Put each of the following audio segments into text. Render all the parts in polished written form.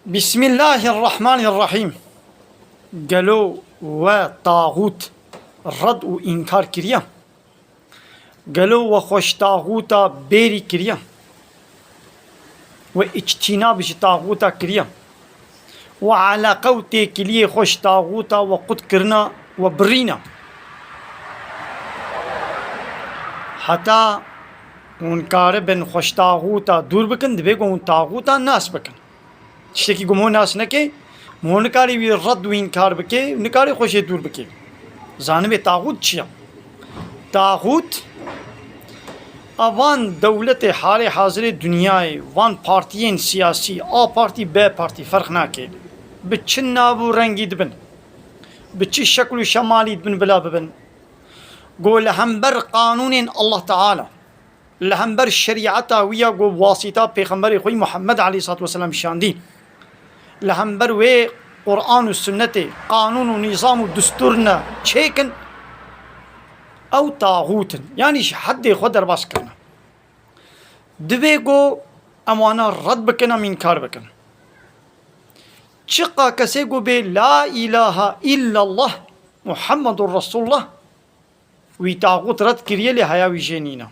بسم الله الرحمن الرحيم. قالوا وطاغوت رد وإنكار كريا، قالوا وخوش طاغوتا بيري كريا واجتناب طاغوتا كريا، وعلى قوتي كليه خوش طاغوتا وقد كرنا وبرينا حتى ونكار بن خوش طاغوتا دور بكن دبيقو طاغوتا ناس بكن تشتكي قمو ناس نكي مو نكاري وي رد وإنكار بكي نكاري خوش دور بكي زانبه طاغوت چيا؟ طاغوت اوان دولت حال حاضر دنیای وان پارتیین سیاسی آ پارتی ب پارتی فرق ناکه بچه نابو رنگی دبن بچه شکل و شمالی دبن بلا ببن قو لهمبر قانون الله تعالى لهمبر شريعتا ويا قو واسطة پیغمبر خوي محمد عليه الصلاة والسلام شاندي لهمبر وي قرآن والسنة قانون ونظام ودستورنا چيكن او طاغوت يعني حد خدر باس كنا دبيقو اموانا رد بكنا من كار بكنا چقا كسيقو بي لا اله الا الله محمد رسول الله وي طاغوت رد كريه لحياوي جنينا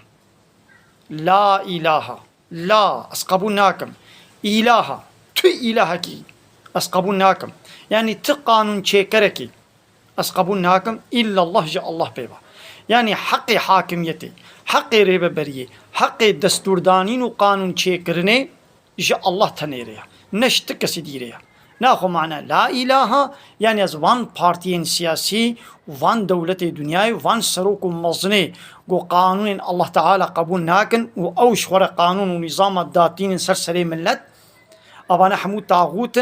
لا اله لا اسقبوناكم اله تو الهكي اسقبوناكم يعني تقانون چيكركي اسقبوناكم الا الله جاء الله بيبا يعني حق حاكميتي حق ريبه بريه حق دستور دانين وقانون چيكرني جاء الله تنيريا نشتك سديريا ناخو معنى لا اله يعني از وان بارتين سياسي وان دولة دنياي وان سروك مزني قو قانون الله تعالى قبول ناكن واوش ورا قانون ونظام الداتين سرسري ملت ابانا حمود طاغوت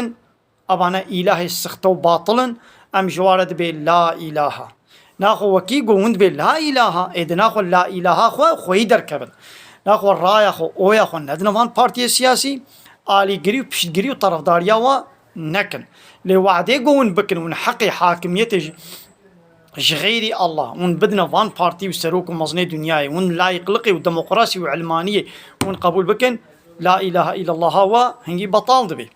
ابانا اله السختو باطلا ام جوارد بي لا اله ناخو وكي قوند بي لا اله اذا ناخو لا اله خوي دركبن ناخو الرايا خو اويا خو ندنا وان بارتي سياسي آلي قريو بشت قريو طرف داريا و نكن لوعدي قون بكن ون حقي حاكميته غيري الله ون بدنا وان بارتي وسروك مزني دنياي ون لا يقلقي وديمقراطي وعلمانيه ون قبول بكن لا اله الا الله هو هنجي بطال دبي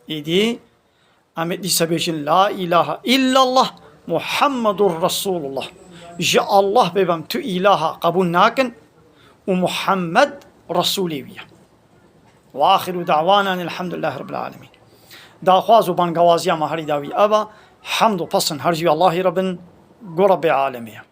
ايدي امد دي سبيشن لا اله الا الله محمد رسول الله جاء الله ببم تو اله قبول ناكن ومحمد رسولي ويا واخر دعوانا الحمد لله رب العالمين. دا خوازو بان قوازيا مهاري داوي أبا حمد و پسن هرجي الله ربن قرب عالمية.